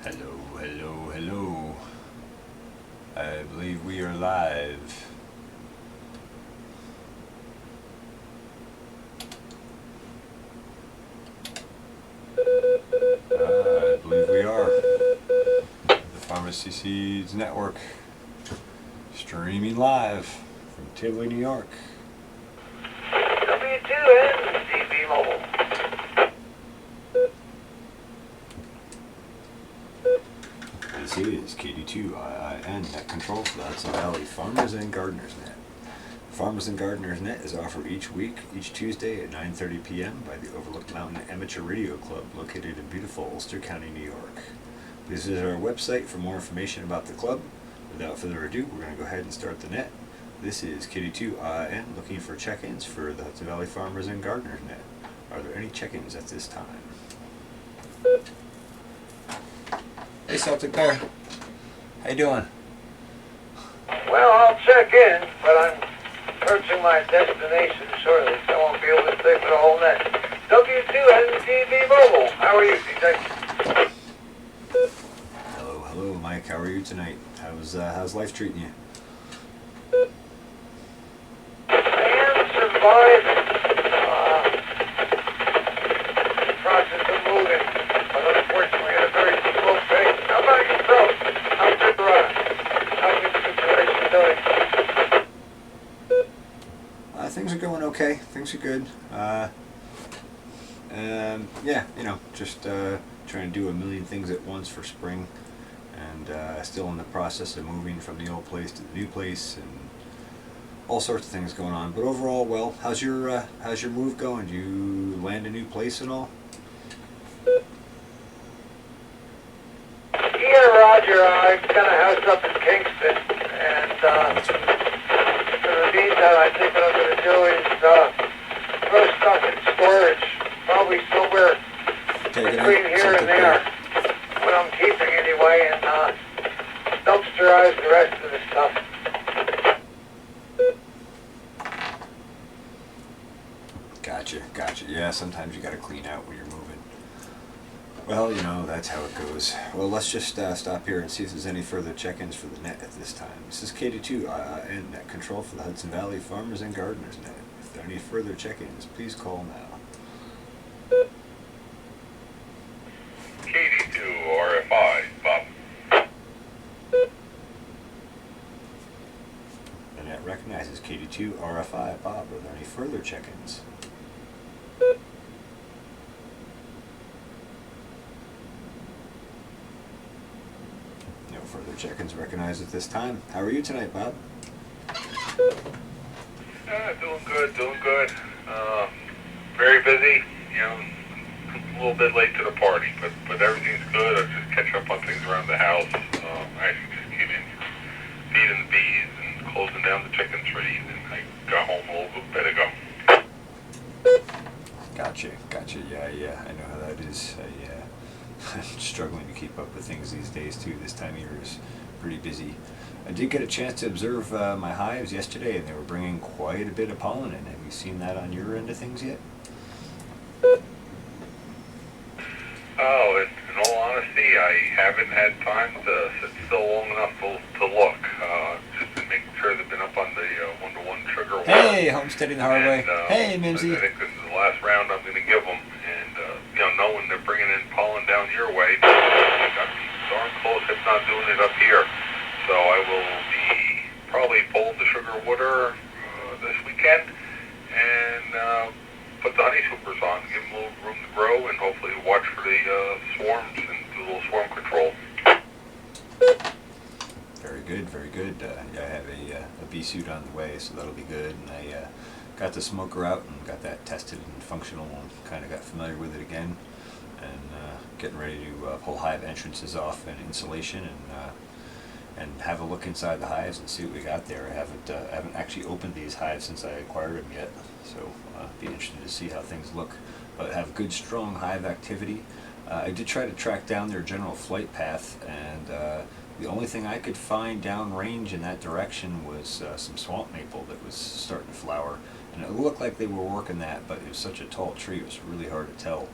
Hello, hello, hello. I believe we are live. I believe we are. The Farmacy Seeds Network, streaming live from Tivoli, New York. W2N TV Mobile. This is KD2IIN Net Control for the Hudson Valley Farmers and Gardeners Net. Farmers and Gardeners Net is offered each week, each Tuesday at 9:30 p.m. by the Overlook Mountain Amateur Radio Club located in beautiful Ulster County, New York. Please visit our website for more information about the club. Without further ado, we're going to go ahead and start the net. This is KD2IIN looking for check-ins for the Hudson Valley Farmers and Gardeners Net. Are there any check-ins at this time? Hey Celtic Bear, how you doing? Well, I'll check in, but I'm approaching my destination shortly, so I won't be able to stay for the whole net. W2N TV Mobile. How are you, DJ? Hello, hello, Mike. How are you tonight? How's life treating you? I am surviving. The process of moving, but unfortunately at a very slow pace. How about yourself? How's your how's your situation doing? Things are going okay. Things are good. Yeah, just trying to do a million things at once for spring, and still in the process of moving from the old place to the new place, and all sorts of things going on. But overall, well, how's your move going? Do you land a new place and all? Yeah, Roger. I've got a house up in Kingston, and for the meantime, I think what I'm going to do is throw stuff in storage, probably somewhere between here and there, what I'm keeping anyway, and dumpsterize the rest of the stuff. Gotcha. Yeah, sometimes you got to clean out when you're moving. Well, that's how it goes. Well, let's just stop here and see if there's any further check-ins for the net at this time. This is KD2IIN Net Control for the Hudson Valley Farmers and Gardeners Net. If there are any further check-ins, please call now. KD2 RFI, Bob. The net recognizes KD2 RFI, Bob. Are there any further check-ins? Further check-ins recognized at this time. How are you tonight, Bob? Doing good. Very busy, a little bit late to the party, but everything's good. I just catch up on things around the house. I actually just came in feeding the bees and closing down the chicken trees, and I got home a little bit ago. Gotcha. Yeah, I know how that is. I'm struggling to keep up with things these days too. This time of year is pretty busy. I did get a chance to observe my hives yesterday, and they were bringing quite a bit of pollen in. Have you seen that on your end of things yet? Oh, in all honesty, I haven't had time to sit still long enough to look. Just been making sure they've been up on the 1-to-1 sugar water. Hey, homesteading the hard way. Hey, Mimsy. I think this is the last round I'm going to give them. And, knowing they're bringing in pollen down your way, they got me darn close if not doing it up here. So I will be probably pulling the sugar water this weekend and put the honey sweepers on, give them a little room to grow, and hopefully watch for the swarms and do a little swarm control. Very good. I have a bee suit on the way, so that'll be good. And I got the smoker out and got that tested and functional, and kind of got familiar with it again, and getting ready to pull hive entrances off and insulation, and have a look inside the hives and see what we got there. I haven't actually opened these hives since I acquired them yet, so be interested to see how things look. But have good, strong hive activity. I did try to track down their general flight path, and the only thing I could find downrange in that direction was some swamp maple that was starting to flower, and it looked like they were working that, but it was such a tall tree, it was really hard to tell.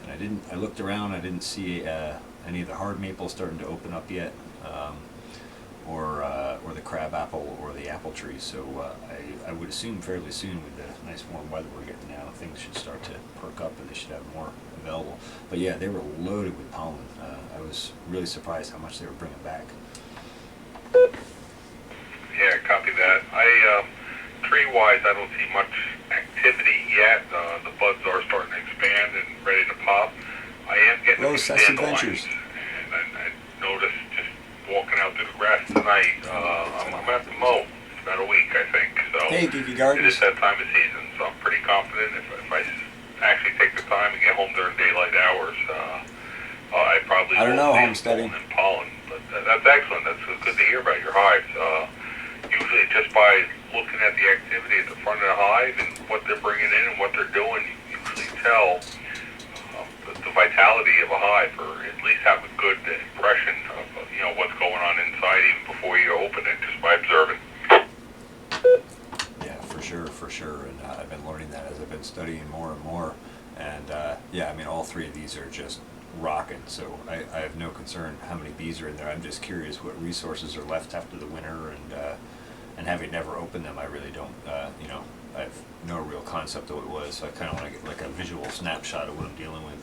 And I looked around, I didn't see any of the hard maples starting to open up yet, or the crab apple or the apple tree. So I would assume fairly soon, with the nice warm weather we're getting now, things should start to perk up and they should have more available. But yeah, they were loaded with pollen. I was really surprised how much they were bringing back. Yeah, copy that. Tree-wise, I don't see much activity yet. The buds are starting to expand and ready to pop. I am getting Hello, some Seth's dandelions, Adventures. and I noticed just walking out through the grass tonight, I'm going to have to mow. It's about a week, I think. So Hey, Geeky it Gardens. is that time of season, so I'm pretty confident if I actually take the time and get home during daylight hours, I probably I don't know, will homesteading. and pollen. But that's excellent. That's good to hear about your hives. Usually just by looking at the activity at the front of the hive and what they're bringing in and what they're doing, you usually tell the vitality of a hive, or at least have a good impression of what's going on inside even before you open it, just by observing. Yeah, for sure. And I've been learning that as I've been studying more and more. And yeah, I mean, all three of these are just rocking. So I have no concern how many bees are in there. I'm just curious what resources are left after the winter, and having never opened them, I really don't, I have no real concept of what it was. So I kind of want to get like a visual snapshot of what I'm dealing with.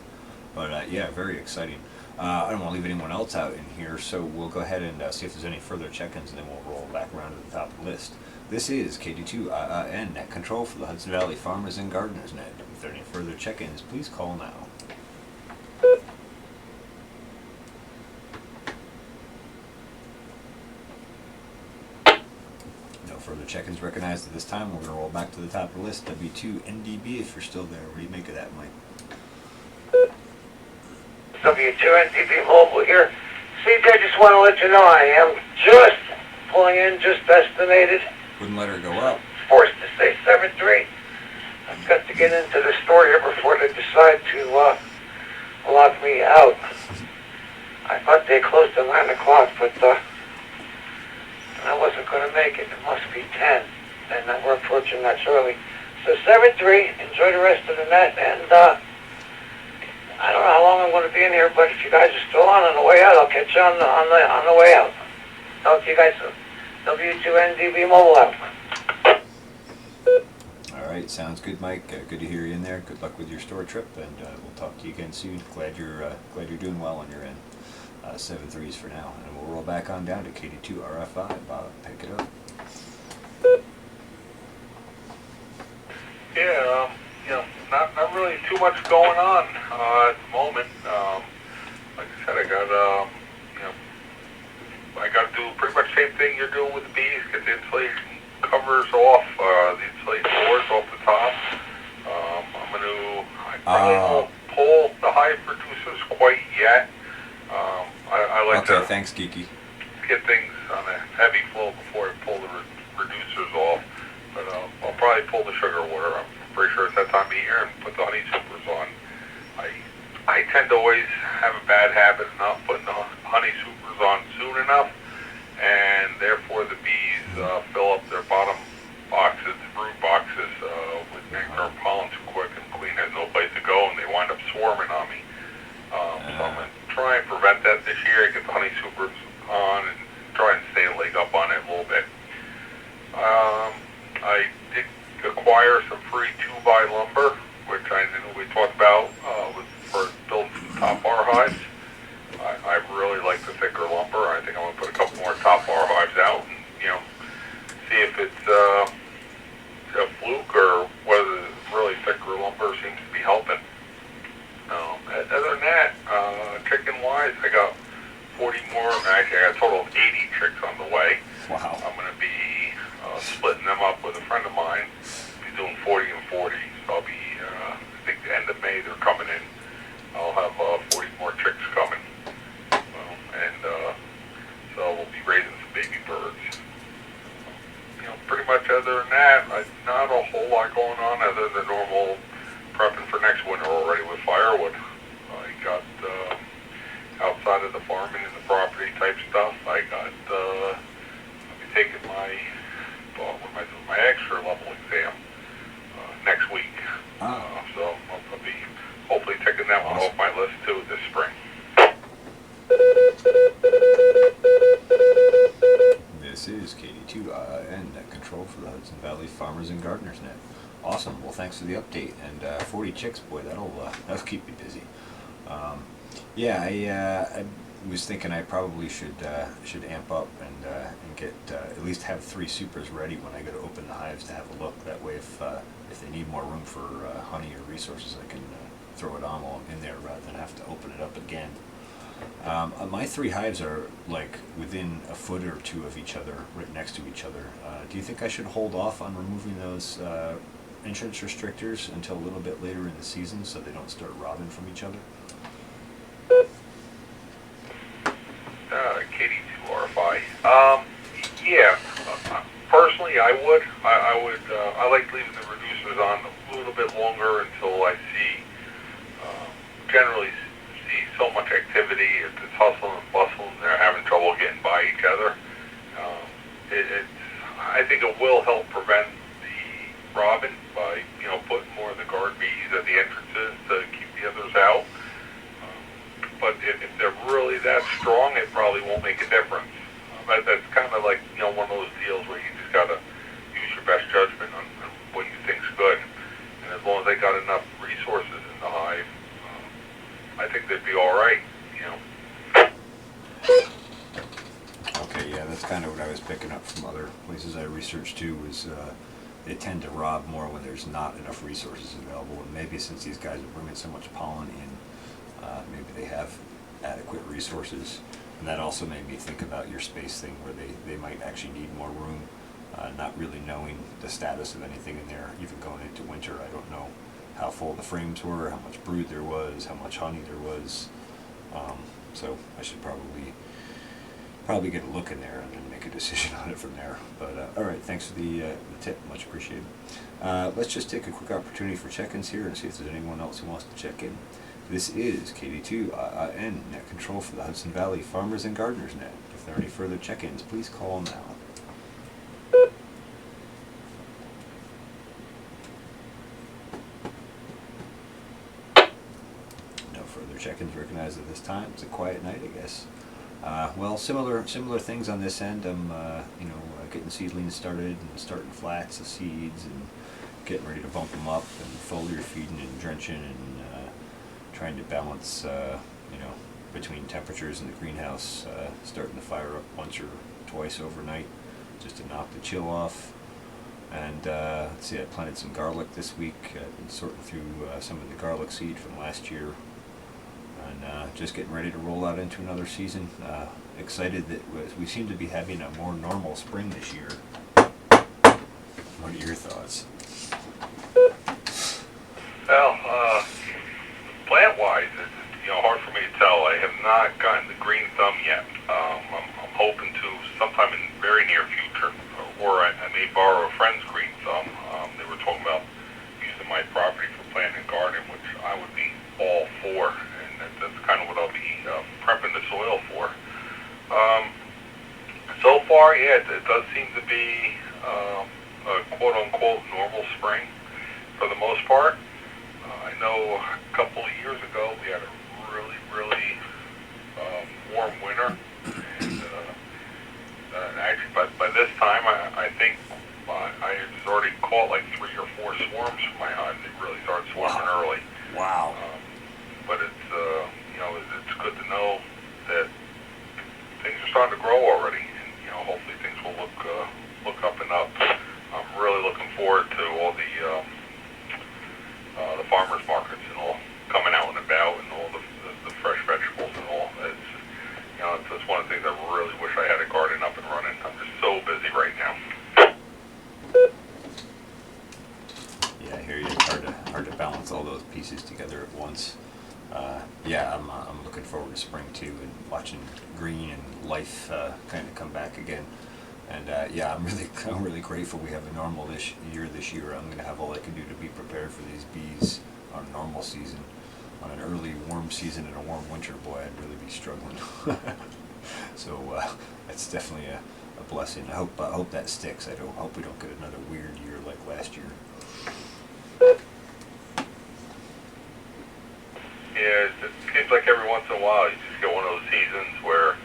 But yeah, very exciting. I don't want to leave anyone else out in here, so we'll go ahead and see if there's any further check-ins, and then we'll roll back around to the top of the list. This is KD2 Net Control for the Hudson Valley Farmers and Gardeners Net. If there are any further check-ins, please call now. No further check-ins recognized at this time. We're going to roll back to the top of the list. W2NDB, if you're still there. What do you make of that, Mike? W2NDB Mobile here. CJ, I just want to let you know I am just pulling in, just estimated. Wouldn't let her go up. Forced to say 7-3. I've got to get into the store here before they decide to lock me out. I thought they closed at 9 o'clock, but I wasn't going to make it. It must be 10, and we're approaching that early. So 7-3. Enjoy the rest of the net, and I don't know how long I'm going to be in here, but if you guys are still on the way out, I'll catch you on the way out. Talk to you guys soon. W2NDB Mobile out. All right, sounds good, Mike. Good to hear you in there. Good luck with your store trip, and we'll talk to you again soon. Glad you're doing well on your end. 7-3s for now, and we'll roll back on down to KD2 RF5. Bob, pick it up. Yeah, not really too much going on at the moment. Like I said, I got to do pretty much the same thing you're doing with the bees. Get the insulation covers off, the insulation boards off the top. I probably won't pull the hive producers quite yet. I like Okay, to thanks, Geeky. get things on a heavy flow before I pull the reducers off. But I'll probably pull the sugar water. I'm pretty sure it's that time of year, and put the honey supers on. I tend to always have a bad habit of not putting the honey supers on soon enough, and therefore the bees fill up their bottom boxes, brood boxes, with nectar and pollen too quick, and queen has no place to go, and they wind up swarming on me. So I'm going to try and prevent that this year. Get the honey supers on and try and stay a leg up on it a little bit. I did acquire some free 2x lumber, which I know we talked about for building some top bar hives. I really like the thicker lumber. I think I'm going to put a couple more top bar hives out and, see if it's a fluke or whether really thicker lumber seems to be helping. Other than that, chicken-wise, I got 40 more. Actually, I got a total of 80 chicks on the way. Wow. I'm going to be splitting them up with a friend of mine. He's doing 40 and 40. So I'll be, I think the end of May they're coming in. I'll have 40 more chicks coming. So we'll be raising some baby birds. Pretty much other than that, not a whole lot going on other than normal prepping for next winter already with firewood. I got outside of the farming and the property type stuff. I got I'll be taking my extra level exam next week. So I'll be hopefully taking that one off my list too this spring. thanks for the update. And 40 chicks, boy, that'll keep you busy. Yeah, I was thinking I probably should amp up and get at least have 3 supers ready when I go to open the hives to have a look. That way, if they need more room for honey or resources, I can throw it on while I'm in there rather than have to open it up again. My 3 hives are like within a foot or 2 of each other, right next to each other. Do you think I should hold off on removing those entrance restrictors until a little bit later in the season so they don't start robbing from each other? KD2RFI. Yeah. Personally, I would. I like leaving the reducers on a little bit longer until I generally see so much activity. It's hustling and bustling. They're having trouble getting by each other. I think it will help prevent the robbing by putting more of the guard bees at the entrances to keep the others out. But if they're really that strong, it probably won't make a difference. That's kind of like one of those deals where you just gotta use your best judgment on what you think's good. And as long as they got enough resources in the hive, I think they'd be all right. Okay, yeah, that's kind of what I was picking up from other places I researched too. Was they tend to rob more when there's not enough resources available, and maybe since these guys are bringing so much pollen in, maybe they have adequate resources. And that also made me think about your space thing, where they might actually need more room, not really knowing the status of anything in there. Even going into winter, I don't know how full the frames were, how much brood there was, how much honey there was. So I should probably get a look in there and then make a decision on it from there. But all right, thanks for the tip, much appreciated. Let's just take a quick opportunity for check-ins here and see if there's anyone else who wants to check in. This is KD2IN, Net Control for the Hudson Valley Farmers and Gardeners Net. If there are any further check-ins, please call now. No further check-ins recognized at this time. It's a quiet night, I guess. Well, similar things on this end. I'm getting seedlings started and starting flats of seeds and getting ready to bump them up and foliar feeding and drenching and trying to balance, between temperatures in the greenhouse, starting to fire up once or twice overnight just to knock the chill off. And let's see, I planted some garlic this week. I've been sorting through some of the garlic seed from last year, and just getting ready to roll out into another season. Excited that we seem to be having a more normal spring this year. What are your thoughts? Well, plant-wise, it's hard for me to tell. I have not gotten the green thumb yet. I'm hoping to sometime in the very near future, or I may borrow a friend's green thumb. They were talking about using my property for planting and gardening, which I would be all for, and that's kind of what I'll be prepping the soil for. So far, yeah, it does seem to be a quote-unquote normal spring for the most part. I know a couple of years ago we had a really warm winter, and actually by this time I think I had already caught like 3 or 4 swarms from my hive. They really started swarming early. Wow. But it's it's good to know that things are starting to grow already, and hopefully things will look up and up. I'm really looking forward to all the farmers markets and all coming out and about, and all the fresh vegetables and all. It's one of the things I really wish I had a garden up and running. I'm just so busy right now. Yeah, I hear you. It's hard to balance all those pieces together at once. Yeah, I'm looking forward to spring too, and watching green and life kind of come back again. And yeah, I'm really grateful we have a normal this year. I'm going to have all I can do to be prepared for these bees on a normal season. On an early warm season and a warm winter, boy, I'd really be struggling. So that's definitely a blessing. I hope that sticks. I hope we don't get another weird year like last year. Yeah, it seems like every once in a while you just get one of those seasons where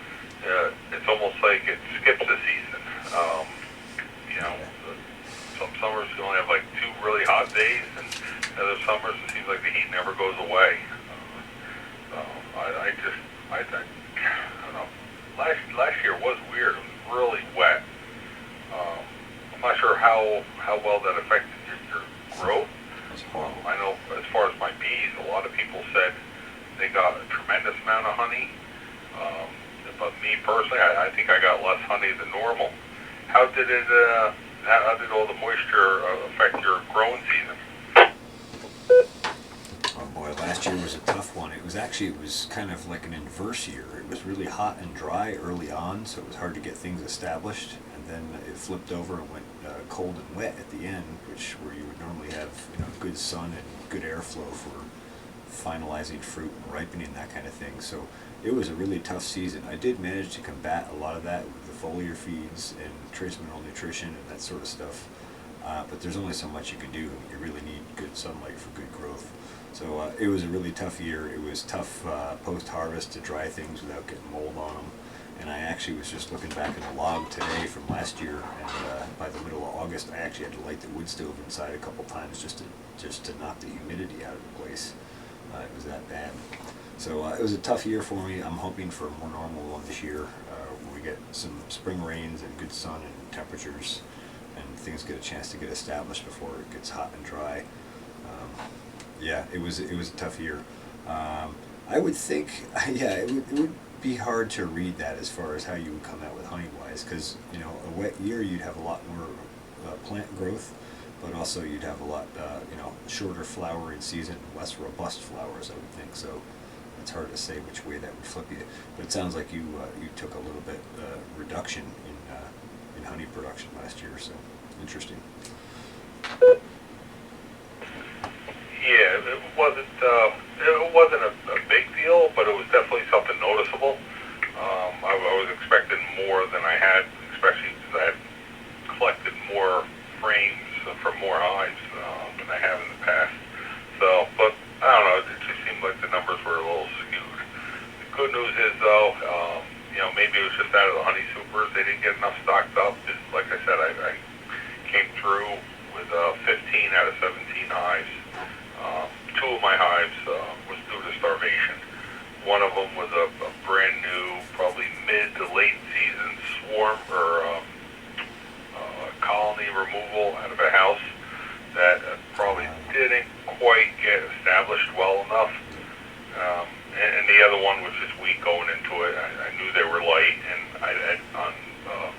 it's almost like it skips a season. Some summers you only have like 2 really hot days, and I don't know. Last year was weird. It was really wet. I'm not sure how well that affected your growth. That's horrible. I know as far as my bees, a lot of people said they got a tremendous amount of honey. But me personally, I think I got less honey than normal. How did all the moisture affect your growing season? Oh boy, last year was a tough one. It was kind of like an inverse year. It was really hot and dry early on, so it was hard to get things established. And then it flipped over and went cold and wet at the end, where you would normally have good sun and good airflow for finalizing fruit and ripening, that kind of thing. So it was a really tough season. I did manage to combat a lot of that with the foliar feeds and trace mineral nutrition and that sort of stuff. But there's only so much you can do. You really need good sunlight for good growth. So it was a really tough year. It was tough post-harvest to dry things without getting mold on them. And I actually was just looking back at a log today from last year, and by the middle of August, I actually had to light the wood stove inside a couple times just to knock the humidity out of the place. It was that bad. So it was a tough year for me. I'm hoping for a more normal one this year, where we get some spring rains and good sun and temperatures, and things get a chance to get established before it gets hot and dry. Yeah, it was a tough year. I would think, yeah, it would be hard to read that as far as how you would come out with honey wise, because a wet year you'd have a lot more plant growth, but also you'd have a lot shorter flowering season, less robust flowers, I would think. So it's hard to say which way that would flip you. But it sounds like you took a little bit reduction in honey production last year. So interesting. Yeah, it wasn't a big deal, but it was definitely something noticeable. I was expecting more than I had, especially because I had collected more frames from more hives than I have in the past. So, but I don't know, it just seemed like the numbers were a little skewed. The good news is though, maybe it was just out of the honey supers, they didn't get enough stocked up. Just like I said, I came through with 15 out of 17 hives. Two of my hives was due to starvation. One of them was a brand new, probably mid to late season swarm or colony removal out of a house that probably didn't quite get established well enough. And the other one was just weak going into it. I knew they were light, and on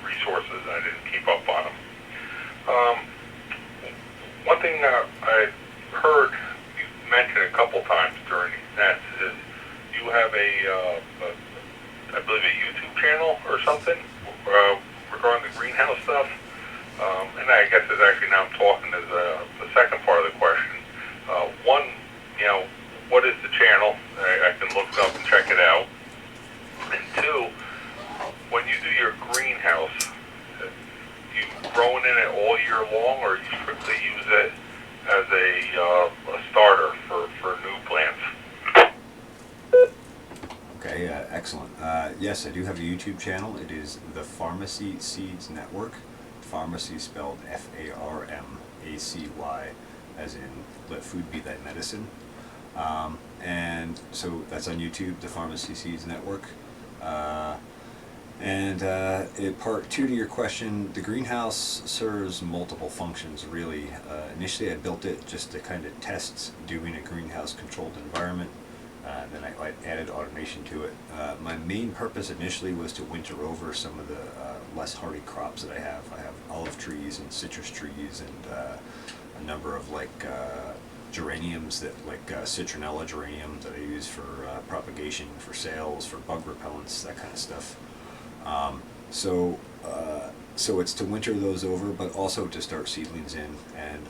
resources, I didn't keep up on them. One thing I heard you mention a couple times during these nets is you have I believe a YouTube channel or something regarding the greenhouse stuff. And I guess it's actually now I'm talking as the second part of the question. One, what is the channel? I can look it up and check it out. And two, when you do your greenhouse, you growing in it all year long, or you strictly use it as a starter for new plants? Okay, excellent. Yes, I do have a YouTube channel. It is the Farmacy Seeds Network. Farmacy spelled Farmacy, as in let food be thy medicine. And so that's on YouTube, the Farmacy Seeds Network. In part two to your question, the greenhouse serves multiple functions, really. Initially, I built it just to kind of test doing a greenhouse-controlled environment. Then I added automation to it. My main purpose initially was to winter over some of the less hardy crops that I have. I have olive trees and citrus trees and a number of geraniums citronella geraniums that I use for propagation, for sales, for bug repellents, that kind of stuff. So it's to winter those over, but also to start seedlings in. And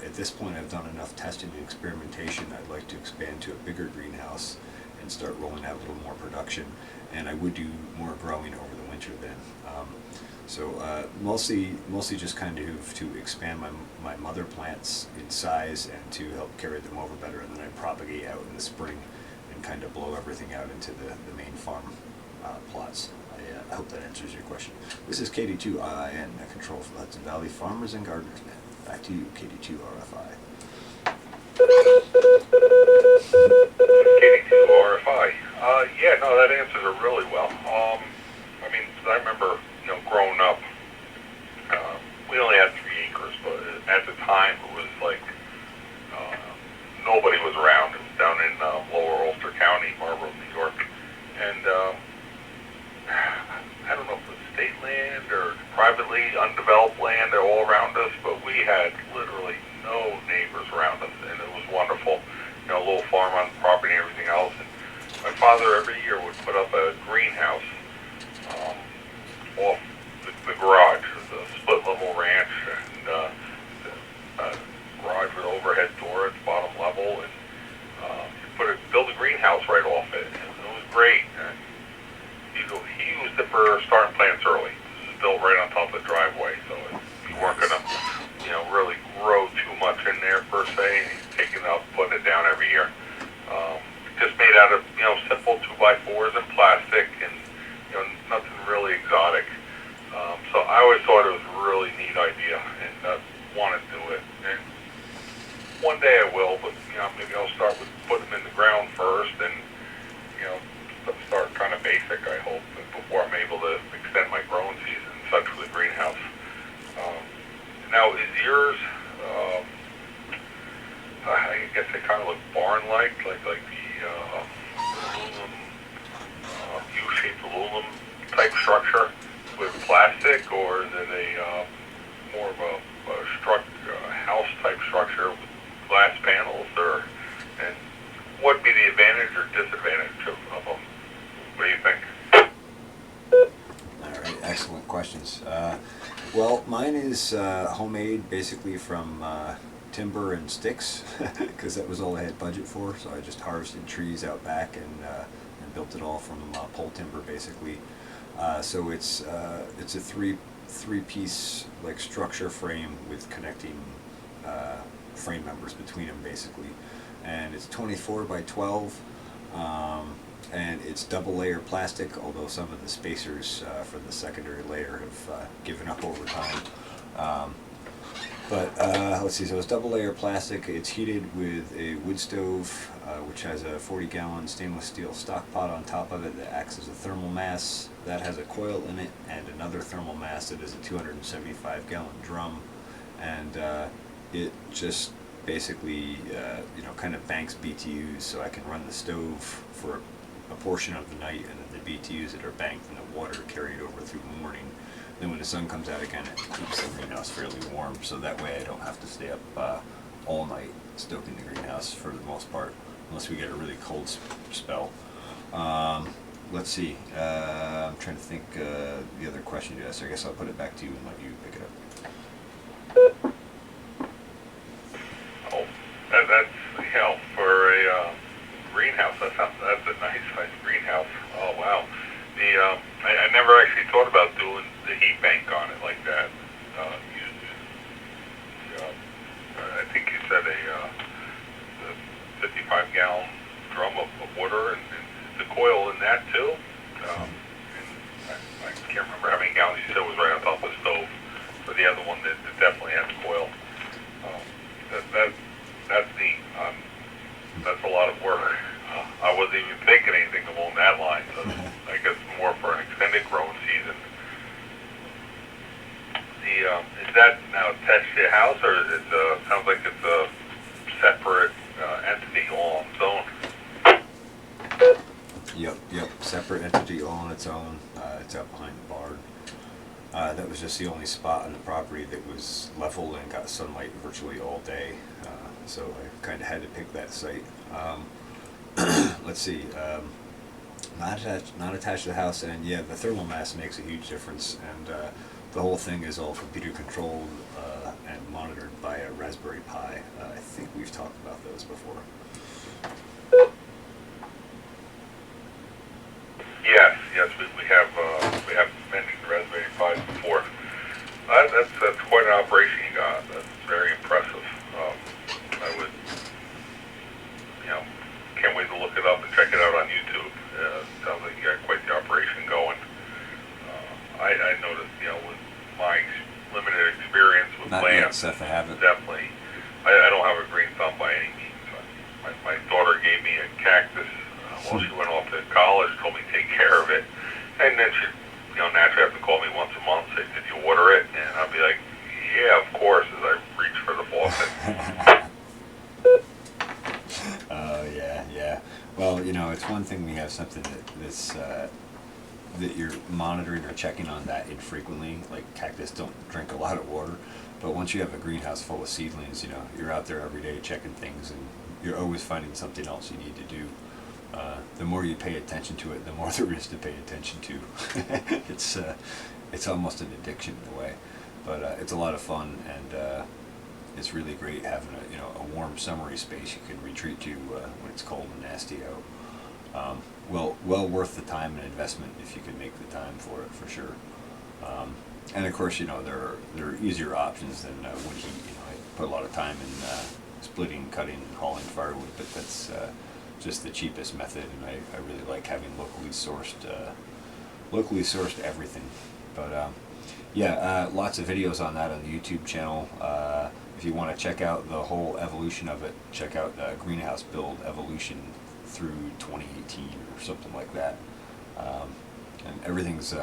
at this point, I've done enough testing and experimentation. I'd like to expand to a bigger greenhouse and start rolling out a little more production. And I would do more growing over the winter then. Mostly just kind of to expand my mother plants in size and to help carry them over better. And then I propagate out in the spring and kind of blow everything out into the main farm plots. I hope that answers your question. This is KD2RIN, control for the Hudson Valley Farmers and Gardeners Net. Back to you, KD2RFI. KD2RFI. completely undeveloped land all around us, but we had literally no neighbors around us, and it was wonderful. You know, a little farm on the property and everything else. And my father every year would put up a greenhouse off the garage, the split-level ranch, and the garage with overhead door at the bottom level, and build a greenhouse right off it. It was great. And he used it for starting plants early. It was built right on top of the driveway, so you weren't going to, really grow too much in there per se. He's taking it up, putting it down every year. Just made out of, simple 2x4s and plastic, and, nothing really exotic. So I always thought it was a really neat idea, and want to do it. And one day I will, but, maybe I'll start with putting them in the ground first, and, start kind of basic, I hope, before I'm able to extend my growing season and such with the greenhouse. Now, is yours, I guess they kind of look barn-like, like the aluminum, U-shaped aluminum type structure with plastic, or is it a more of a house type structure with glass panels, and what would be the advantage or disadvantage of them? What do you think? All right, excellent questions. Well, mine is homemade, basically from timber and sticks, because that was all I had budget for. So I just harvested trees out back and built it all from pole timber, basically. So it's a three-piece like structure frame with connecting frame members between them, basically, and it's 24 by 12. And it's double layer plastic, although some of the spacers for the secondary layer have given up over time. But let's see, so it's double layer plastic. It's heated with a wood stove, which has a 40-gallon stainless steel stock pot on top of it that acts as a thermal mass. That has a coil in it, and another thermal mass that is a 275-gallon drum. And it just basically, kind of banks BTUs, so I can run the stove for a portion of the night, and then the BTUs that are banked in the water carried over through the morning. Then when the sun comes out again, it keeps the greenhouse fairly warm, so that way I don't have to stay up all night stoking the greenhouse for the most part, unless we get a really cold spell. Let's see, I'm trying to think the other question you asked. I guess I'll put it back to you and let you pick it up. Oh, that's, for a greenhouse, that's a nice greenhouse. Oh, wow. I never actually thought about doing the heat bank on it like that. I think you said a 55-gallon drum of water, and the coil in that too. And I can't remember how many gallons you said was right on top of the stove, but the other one that definitely had the coil. That's neat. That's a lot of work. I wasn't even thinking anything along that line, so I guess more for an extended growing season. Is that now attached to your house, or is it, sounds like it's a separate entity all on its own? Yep, separate entity all on its own. It's out behind the barn. That was just the only spot on the property that was level and got sunlight virtually all day, so I kind of had to pick that site. Let's see, not attached to the house, and yeah, the thermal mass makes a huge difference, and the whole thing is all computer controlled and monitored by a Raspberry Pi. I think we've talked about those before. Yes, we have mentioned Raspberry Pi before. That's quite an operation you got. That's very impressive. I would, can't wait to look it up and check it out on YouTube. Sounds like you got quite the operation going. I noticed, with my limited experience with Not plants, yet, Seth, I haven't. definitely. I don't have a green thumb by any means. My daughter gave me a cactus while she went off to college, told me to take care of it, and then she, naturally have to call me once a month, say, did you water it? And I'll be like, yeah, of course, as I reach for the faucet. Yeah. Well, it's one thing we have something that's that you're monitoring or checking on that infrequently. Like cactus don't drink a lot of water, but once you have a greenhouse full of seedlings, you know, you're out there every day checking things, and you're always finding something else you need to do. The more you pay attention to it, the more there is to pay attention to. It's almost an addiction in a way, but it's a lot of fun, and it's really great having a warm summery space you can retreat to when it's cold and nasty out. Well worth the time and investment if you can make the time for it, for sure. And of course, there are easier options than wood heat. I put a lot of time in splitting, cutting, and hauling firewood, but that's just the cheapest method, and I really like having locally sourced everything. But yeah, lots of videos on that on the YouTube channel. If you want to check out the whole evolution of it, check out Greenhouse Build Evolution through 2018 or something like that. And everything's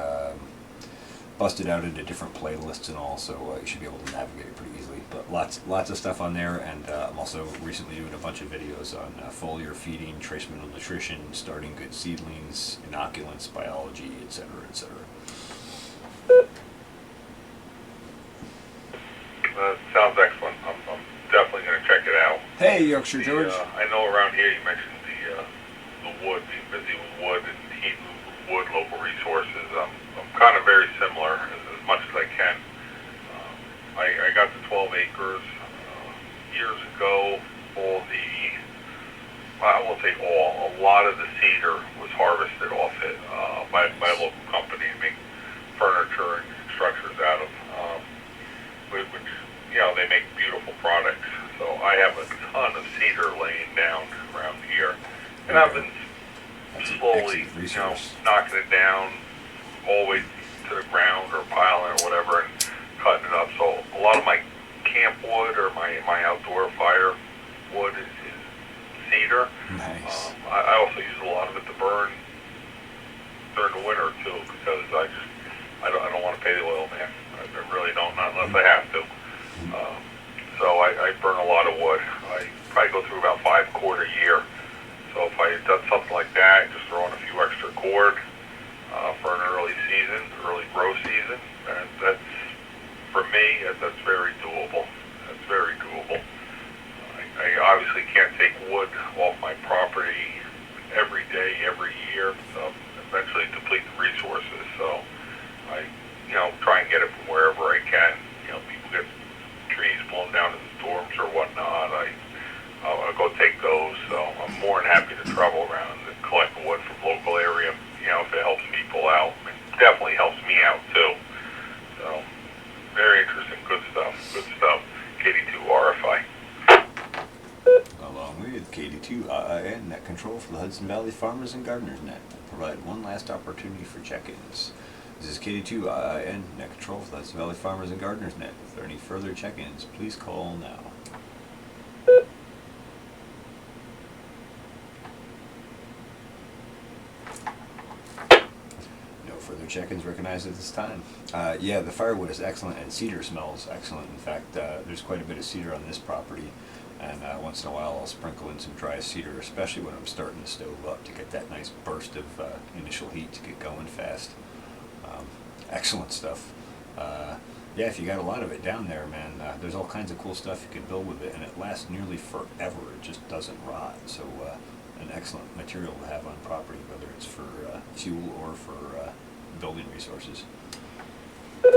busted out into different playlists and all, so you should be able to navigate it pretty easily. But lots of stuff on there, and I'm also recently doing a bunch of videos on foliar feeding, trace mineral nutrition, starting good seedlings, inoculants, biology, etc., etc. Sounds excellent. I'm definitely going to check it out. Hey, Yorkshire George. I know around here you mentioned the wood, being busy with wood and heat wood, local resources. I'm kind of very similar as much as I can. I got the 12 acres years ago. I won't say all, a lot of the cedar was harvested off it by a local company to make furniture and structures out of, which they make beautiful products. So I have a ton of cedar laying down around here, and I've been slowly, knocking it down all the way to the ground or piling or whatever, and cutting it up. So a lot of my camp wood or my outdoor fire wood is cedar. Nice. I also use a lot of it to burn during the winter too, because I don't want to pay the oil man. I really don't, not unless I have to. So I burn a lot of wood. I probably go through about 5 cord a year. So if I done something like that, just throw in a few extra cord for an early grow season, and that's, for me, that's very doable. That's very doable. I obviously can't take wood off my property every day, every year, so eventually deplete the resources. So I, try and get it from wherever I can. People get trees blown down in storms or whatnot. I'll go take those. So I'm more than happy to travel around and collect wood from local area. If it helps people out, it definitely helps me out too. So very interesting, good stuff. KD2 RFI. Along with KD2 and Net Control for the Hudson Valley Farmers and Gardeners Net. Provide one last opportunity for check-ins. This is KD2 and Net Control for the Hudson Valley Farmers and Gardeners Net. If there are any further check-ins, please call now. No further check-ins recognized at this time. Yeah, the firewood is excellent, and cedar smells excellent. In fact, there's quite a bit of cedar on this property. And once in a while I'll sprinkle in some dry cedar, especially when I'm starting the stove up, to get that nice burst of initial heat to get going fast. Excellent stuff. Yeah, if you got a lot of it down there, man, there's all kinds of cool stuff you can build with it, and it lasts nearly forever. It just doesn't rot. So an excellent material to have on property, whether it's for fuel or for building resources. Yeah,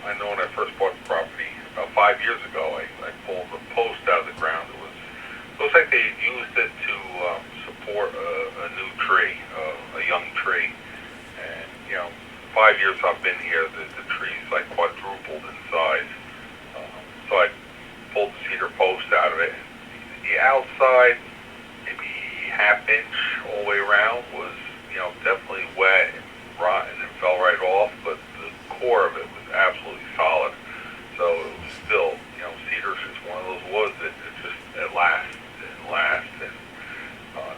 I know when I first bought the property about 5 years ago, I pulled the post out of the ground. It looks like they used it to support a new tree, a young tree. And 5 years I've been here, the tree's like quadrupled in size. So I pulled the cedar post out of it. The outside, maybe ½ inch all the way around, was definitely wet and rotten and fell right off, but the core of it was absolutely solid. So it was still, cedar's just one of those woods that it lasts and lasts. And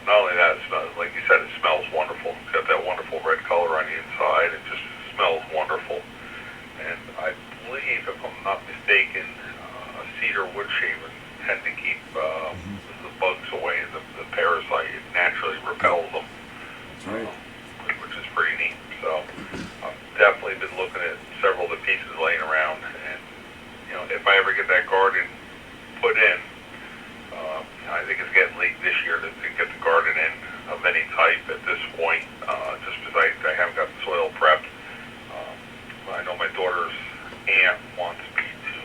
not only that, it smells, like you said, it smells wonderful. It's got that wonderful red color on the inside. It just smells wonderful. And I believe, if I'm not mistaken, cedar wood shavings tend to keep the bugs away, the parasite. It naturally repels them. type at this point, just because I haven't got the soil prepped. I know my daughter's aunt wants me to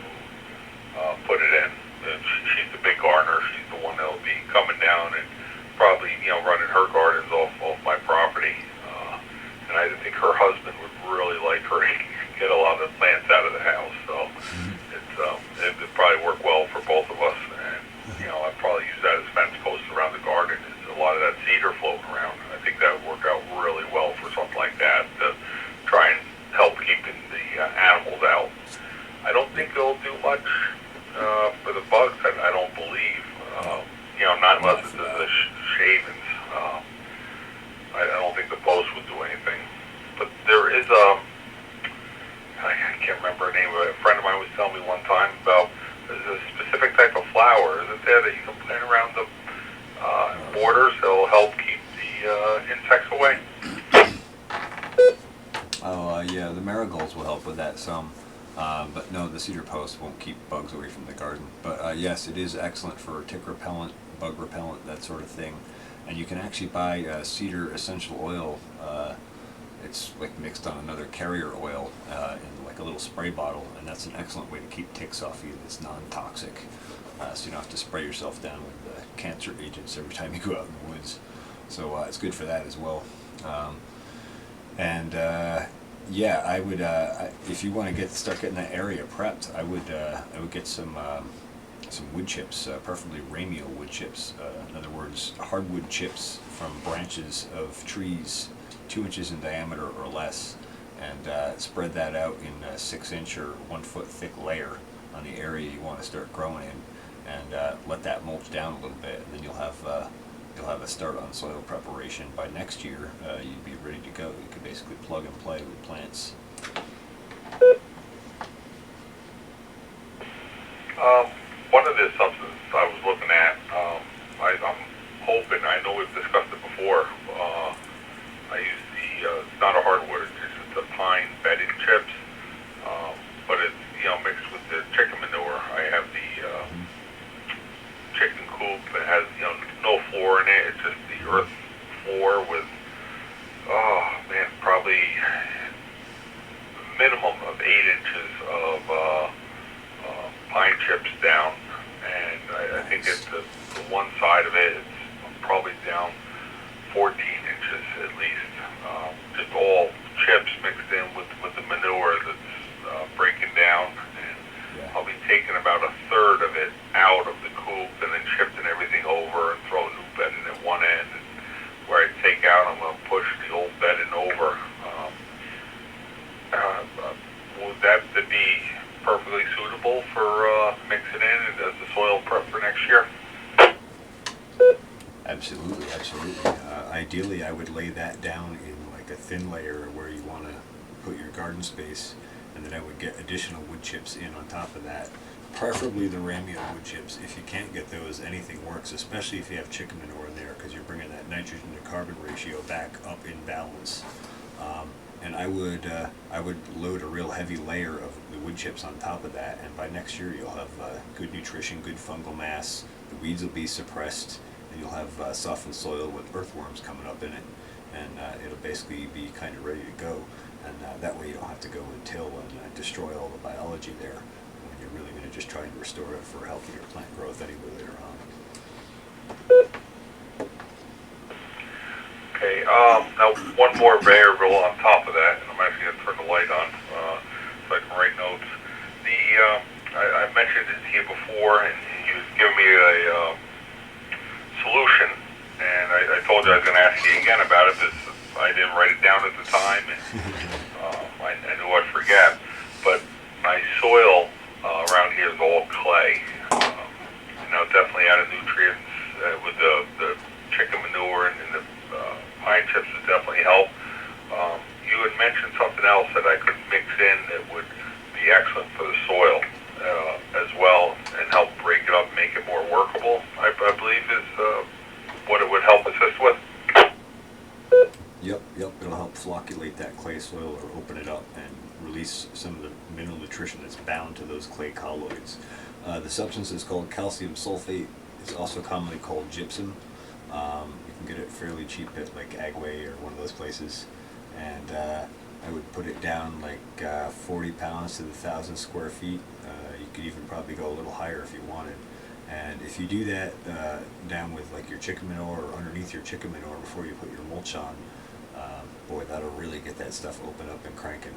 put it in. And she's the big gardener. She's the one that'll be coming down and probably, running her gardens off my property. And I think her husband would really like her to get a lot of the plants out of the house. So it would probably work well for both of us. And, I'd probably use that as fence posts around the garden. It's a lot of that cedar floating around. I think that would work out really well for something like that to try and help keeping the animals out. I don't think it'll do much for the bugs. I don't believe. Not unless it's the shavings. I don't think the post would do anything. But there is I can't remember her name, but a friend of mine was telling me one time about there's a specific type of flower, isn't there, that you can plant around the borders that'll help keep the insects away? Oh, yeah, the marigolds will help with that some. But no, the cedar post won't keep bugs away from the garden. But yes, it is excellent for tick repellent, bug repellent, that sort of thing. And you can actually buy cedar essential oil. It's like mixed on another carrier oil in like a little spray bottle, and that's an excellent way to keep ticks off you. It's non-toxic, so you don't have to spray yourself down with cancer agents every time you go out in the woods. So it's good for that as well. Yeah, I would. If you want to start getting that area prepped, I would get some wood chips, preferably ramial wood chips. In other words, hardwood chips from branches of trees 2 inches in diameter or less, and spread that out in a 6-inch or 1 foot thick layer on the area you want to start growing in, and let that mulch down a little bit, and then you'll have a start on soil preparation. By next year, you'd be ready to go. You could basically plug and play with plants. One of the substances I was looking at, I'm hoping, I know we've discussed it before, I use it's not a hardwood, it's just a pine bedding chips, but it's, mixed with the chicken manure. I have the chicken coop. It has, no floor in it. It's just the earth floor with, probably minimum of 8 inches of pine chips down. And I think it's the one side of it, it's probably down 14 inches at least. Just all chips mixed in with the manure that's breaking down. And I'll be taking about a third of it out of the coop and then shifting everything over and throwing new bedding at one end. And where I take out, I'm going to push the old bedding over. Would that be perfectly suitable for mixing in as the soil prep for next year? Absolutely, absolutely. Ideally, I would lay that down in like a thin layer where you want to put your garden space, and then I would get additional wood chips in on top of that. Preferably the ramial wood chips. If you can't get those, anything works, especially if you have chicken manure in there, because you're bringing that nitrogen to carbon ratio back up in balance. And I would load a real heavy layer of the wood chips on top of that, and by next year you'll have good nutrition, good fungal mass. The weeds will be suppressed, and you'll have softened soil with earthworms coming up in it, and it'll basically be kind of ready to go. And that way you don't have to go and till and destroy all the biology there, when you're really going to just try and restore it for healthier plant growth anyway later on. Okay, now one more variable on top of that, and I'm actually going to turn the light on so I can write notes. I mentioned it to you before, and you've given me a solution, and I told you I was going to ask you again about it, because I didn't write it down at the time, and I knew I'd forget. But my soil around here is all clay. Definitely out of nutrients with the chicken manure and the pine chips would definitely help. You had mentioned something else that I could mix in that would be excellent for the soil as well, and help break it up, make it more workable, I believe is what it would help assist with. Yep, it'll help flocculate that clay soil or open it up and release some of the mineral nutrition that's bound to those clay colloids. The substance is called calcium sulfate. It's also commonly called gypsum. You can get it fairly cheap at like Agway or one of those places, and I would put it down like 40 pounds to the 1,000 square feet. You could even probably go a little higher if you wanted. And if you do that down with like your chicken manure or underneath your chicken manure before you put your mulch on, boy, that'll really get that stuff open up and cranking.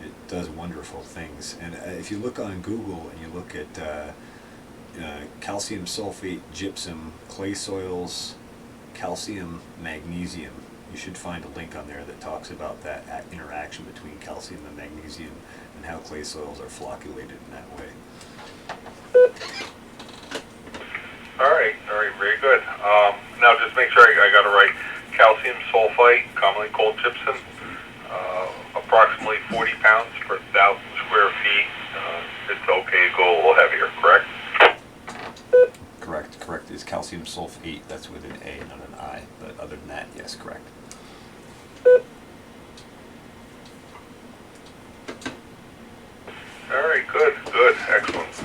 It does wonderful things. And if you look on Google and you look at calcium sulfate, gypsum, clay soils, calcium, magnesium, you should find a link on there that talks about that interaction between calcium and magnesium and how clay soils are flocculated in that way. All right, very good. Now just make sure I got it right. Calcium sulfite, commonly called gypsum, approximately 40 pounds per 1,000 square feet. It's okay to go a little heavier, correct? Correct. It's calcium sulfate. That's with an A, not an I. But other than that, yes, correct. All right, good, excellent.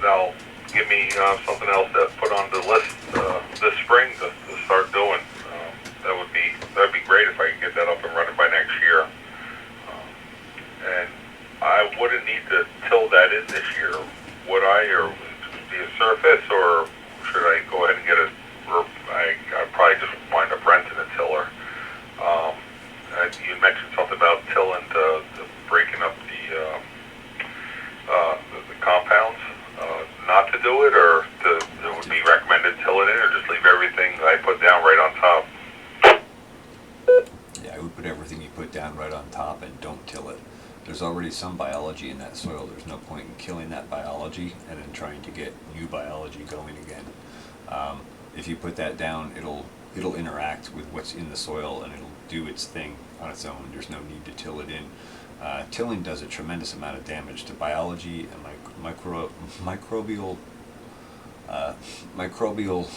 Now, give me something else to put on the list this spring to start doing. That'd be great if I could get that up and running by next year. And I wouldn't need to till that in this year, would I? Or be a surface, or should I go ahead and get it? Or I'd probably just wind up renting a tiller. You mentioned something about tilling to breaking up the compounds. Not to do it, or it would be recommended till it in, or just leave everything I put down right on top. Yeah, I would put everything you put down right on top and don't till it. There's already some biology in that soil. There's no point in killing that biology and then trying to get new biology going again. If you put that down, it'll interact with what's in the soil and it'll do its thing on its own. There's no need to till it in. Tilling does a tremendous amount of damage to biology and microbial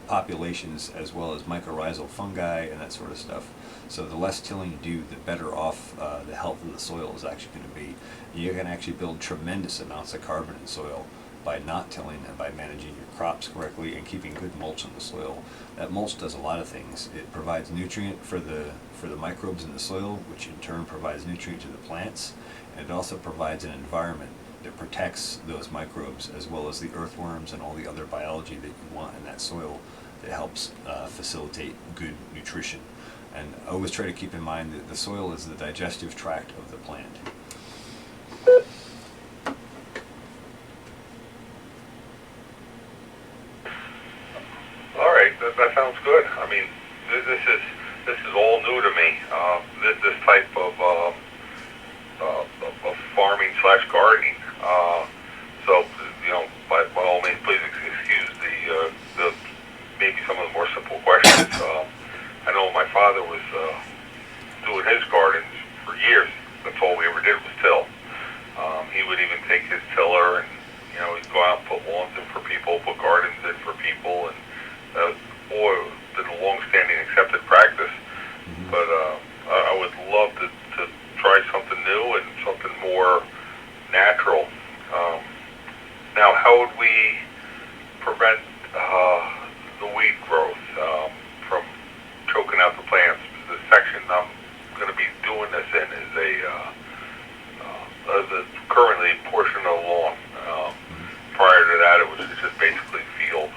populations, as well as mycorrhizal fungi and that sort of stuff. So the less tilling you do, the better off the health of the soil is actually going to be. You can actually build tremendous amounts of carbon in soil by not tilling and by managing your crops correctly and keeping good mulch in the soil. That mulch does a lot of things. It provides nutrient for the microbes in the soil, which in turn provides nutrient to the plants, and it also provides an environment that protects those microbes as well as the earthworms and all the other biology that you want in that soil that helps facilitate good nutrition. And I always try to keep in mind that the soil is the digestive tract of the plant. All right, that sounds good. I mean, this is all new to me. This type of farming / gardening. So by all means, please excuse the maybe some of the more simple questions. I know my father was doing his gardens for years. That's all we ever did was till. He would even take his tiller and he'd go out and put lawns in for people, put gardens in for people, and been a long-standing accepted practice. Mm-hmm. But I would love to try something new and something more natural. Now, how would we prevent the weed growth from choking out the plants? The section I'm going to be doing this in is the currently portion of the lawn. Prior to that, it was just basically field.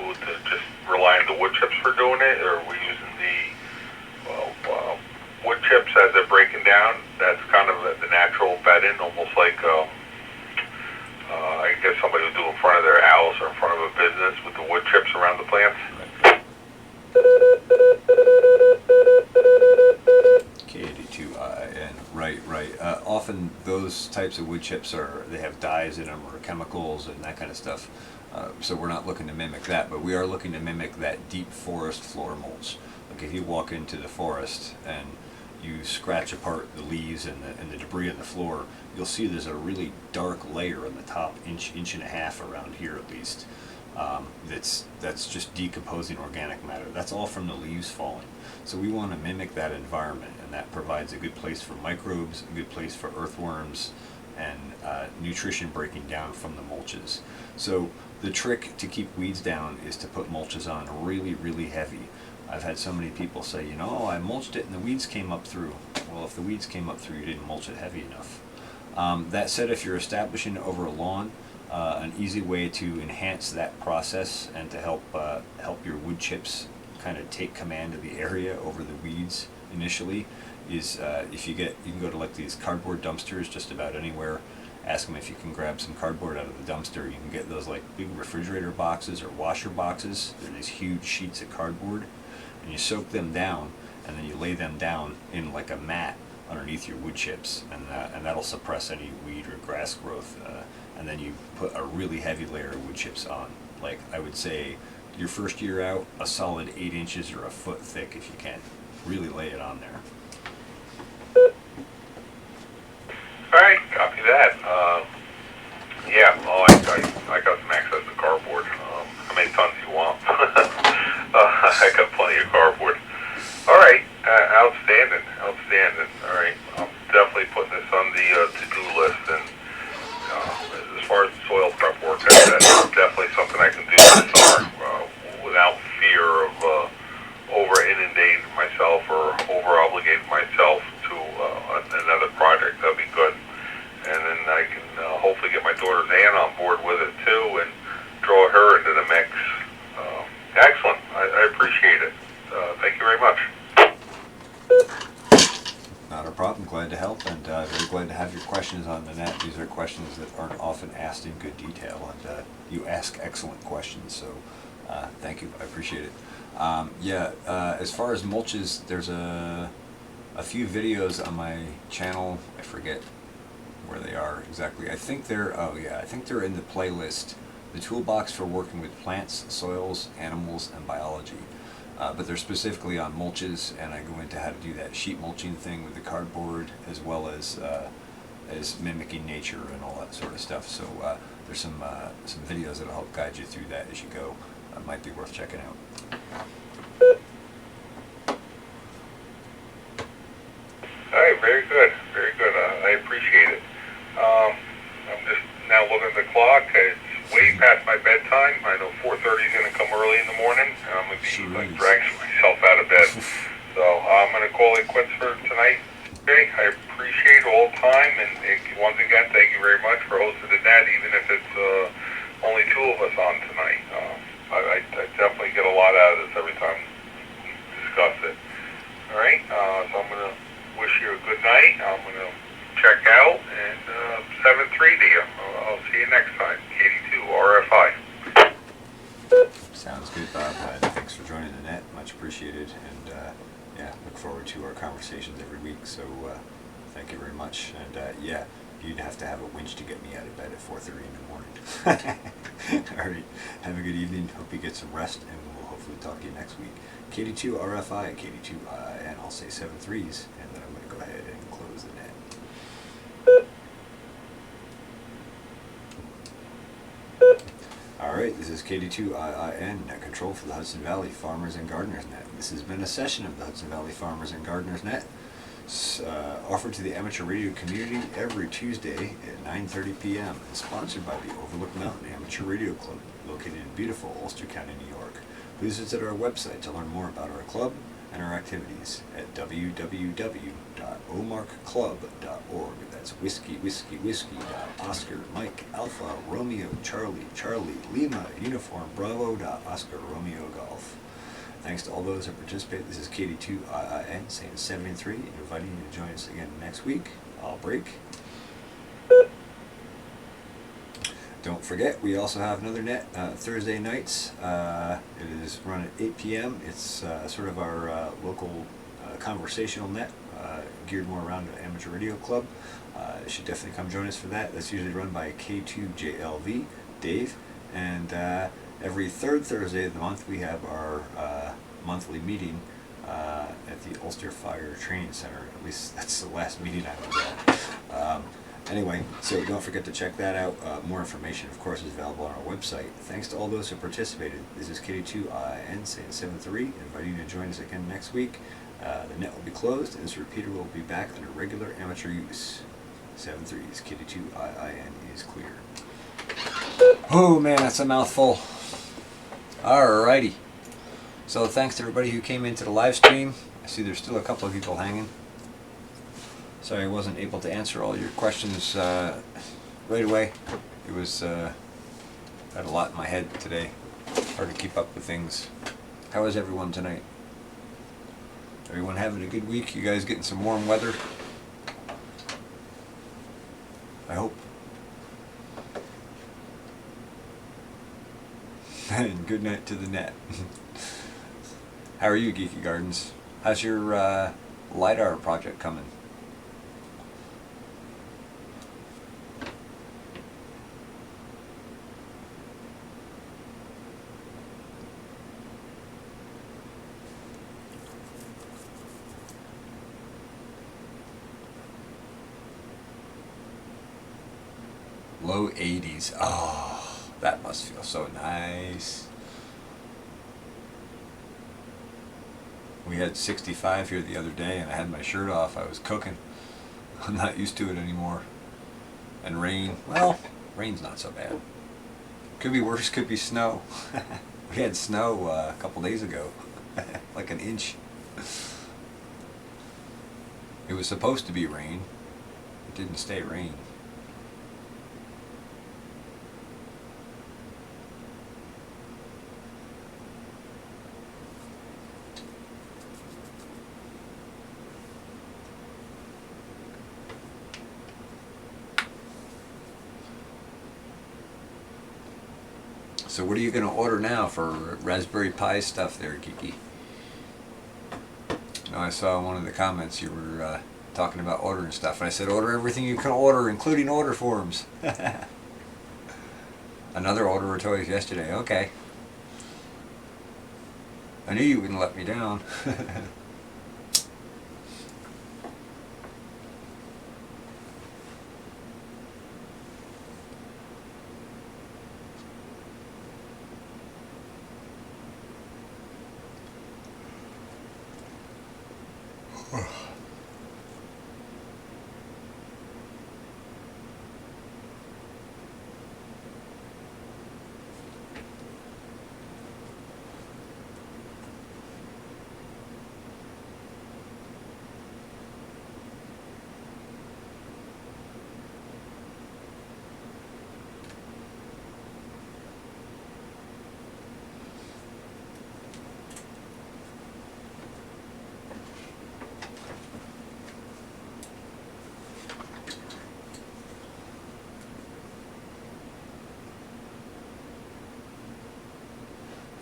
Would just rely on the wood chips for doing it, or are we using the wood chips as they're breaking down? That's kind of the natural bed-in, almost like I guess somebody would do in front of their house or in front of a business with the wood chips around the plants. K82I, and right. Often those types of wood chips they have dyes in them or chemicals and that kind of stuff. So we're not looking to mimic that, but we are looking to mimic that deep forest floor mulch. Like if you walk into the forest and you scratch apart the leaves and the debris on the floor, you'll see there's a really dark layer on the top, inch and a half around here at least. That's just decomposing organic matter. That's all from the leaves falling. So we want to mimic that environment, and that provides a good place for microbes, a good place for earthworms, and nutrition breaking down from the mulches. So the trick to keep weeds down is to put mulches on really, really heavy. I've had so many people say, you know, I mulched it and the weeds came up through. Well, if the weeds came up through, you didn't mulch it heavy enough. That said, if you're establishing over a lawn, an easy way to enhance that process and to help your wood chips kind of take command of the area over the weeds initially is if you can go to like these cardboard dumpsters just about anywhere. Ask them if you can grab some cardboard out of the dumpster. You can get those like big refrigerator boxes or washer boxes. They're these huge sheets of cardboard, and you soak them down, and then you lay them down in like a mat underneath your wood chips, and that'll suppress any weed or grass growth. And then you put a really heavy layer of wood chips on. Like I would say, your first year out, a solid 8 inches or a foot thick if you can. Really lay it on there. All right, copy that. Yeah, well, I got some access to cardboard. How many tons do you want? I got plenty of cardboard. All right, outstanding. All right, I'm definitely putting this on the to-do list. And as far as soil prep work, that's definitely something I can do this summer without fear of over-inundating myself or over-obligating myself to another project. That'd be good. And then I can hopefully get my daughter Nan on board with it too and draw her into the mix. Excellent. I appreciate it. Thank you very much. Not a problem. Glad to help, and very glad to have your questions on the net. These are questions that aren't often asked in good detail, and you ask excellent questions, so thank you. I appreciate it. As far as mulches, there's a few videos on my channel. I forget where they are exactly. I think they're in the playlist, The Toolbox for Working with Plants, Soils, Animals, and Biology. But they're specifically on mulches, and I go into how to do that sheet mulching thing with the cardboard, as well as mimicking nature and all that sort of stuff. So there's some videos that'll help guide you through that as you go. Might be worth checking out. All right, very good. I appreciate it. I'm just now looking at the clock. It's way past my bedtime. I know 4:30 is going to come early in the morning, and I'm going to be like dragging myself out of bed. So I'm going to call it quits for tonight. Okay, I appreciate all the time, and once again, thank you very much for hosting the net, even if it's only two of us on tonight. I definitely get a lot out of this every time we discuss it. All right, so I'm going to wish you a good night. I'm going to check out, and 7-3 to you. I'll see you next time. 82 RFI. Sounds good, Bob. Thanks for joining the net. Much appreciated, and look forward to our conversations every week. So thank you very much. And you'd have to have a winch to get me out of bed at 4:30 in the morning. All right. Have a good evening. Hope you get some rest, and we'll hopefully talk to you next week. KD2 RFI, KD2 and I'll say 7 3s, and then I'm going to go ahead and close the net. Alright, this is KD2IIN, Net Control for the Hudson Valley Farmers and Gardeners Net. This has been a session of the Hudson Valley Farmers and Gardeners Net, offered to the amateur radio community every Tuesday at 9:30 p.m. and sponsored by the Overlook Mountain Amateur Radio Club, located in beautiful Ulster County, New York. Please visit our website to learn more about our club and our activities at www.omarkclub.org. That's whiskey, Oscar, Mike, Alpha, Romeo, Charlie, Lima, Uniform, Bravo, Oscar, Romeo, Golf. Thanks to all those who participated. This is KD2IIN saying 73, and inviting you to join us again next week. I'll break. Don't forget, we also have another net Thursday nights. It is run at 8 p.m. It's sort of our local conversational net, geared more around an amateur radio club. You should definitely come join us for that. That's usually run by K2JLV, Dave. And every third Thursday of the month, we have our monthly meeting at the Ulster Fire Training Center. At least that's the last meeting I was at. Anyway, so don't forget to check that out. More information, of course, is available on our website. Thanks to all those who participated. This is KD2IN saying 7-3, inviting you to join us again next week. The net will be closed, and this repeater will be back under regular amateur use. 7-3's Kitty 2 IIN is clear. Oh man, that's a mouthful. Alrighty. So thanks to everybody who came into the live stream. I see there's still a couple of people hanging. Sorry I wasn't able to answer all your questions right away. It was had a lot in my head today. Hard to keep up with things. How is everyone tonight? Everyone having a good week? You guys getting some warm weather? I hope. And good night to the net. How are you, Geeky Gardens? How's your LiDAR project coming? Low 80s. Oh, that must feel so nice. We had 65 here the other day and I had my shirt off. I was cooking. I'm not used to it anymore. And rain. Well, rain's not so bad. Could be worse, could be snow. We had snow a couple days ago. Like an inch. It was supposed to be rain. It didn't stay rain. So what are you going to order now for Raspberry Pi stuff there, Kiki? You know, I saw one of the comments you were talking about ordering stuff, and I said order everything you can order, including order forms. Another order of toys yesterday. Okay. I knew you wouldn't let me down.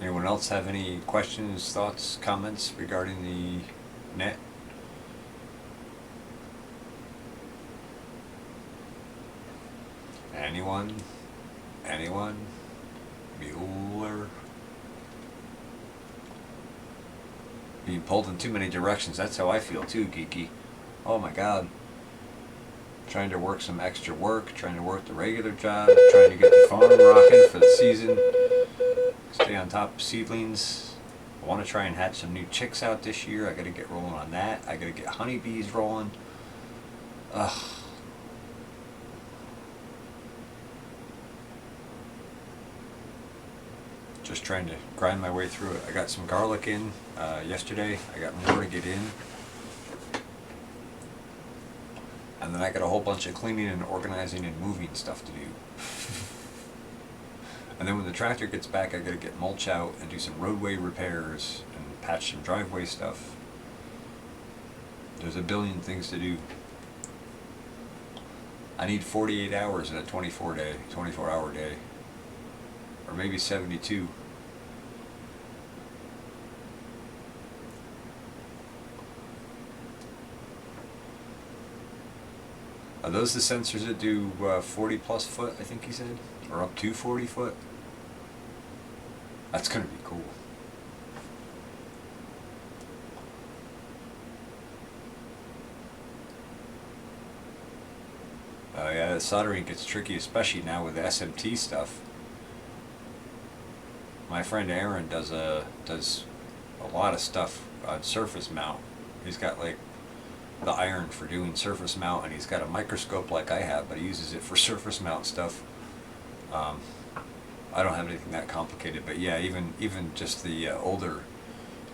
Anyone else have any questions, thoughts, comments regarding the net? Anyone? Anyone? Bueller? Being pulled in too many directions, that's how I feel too, Geeky. Oh my god. Trying to work some extra work, trying to work the regular job, trying to get the farm rocking for the season. Stay on top of seedlings. I want to try and hatch some new chicks out this year. I got to get rolling on that. I got to get honeybees rolling. Ugh. Just trying to grind my way through it. I got some garlic in yesterday. I got more to get in. And then I got a whole bunch of cleaning and organizing and moving stuff to do. And then when the tractor gets back, I gotta get mulch out and do some roadway repairs and patch some driveway stuff. There's a billion things to do. I need 48 hours in a 24-hour day. Or maybe 72. Are those the sensors that do 40 plus foot, I think he said? Or up to 40 foot? That's going to be cool. Yeah, the soldering gets tricky, especially now with the SMT stuff. My friend Aaron does a lot of stuff on surface mount. He's got like the iron for doing surface mount, and he's got a microscope like I have, but he uses it for surface mount stuff. I don't have anything that complicated, but yeah, even just the older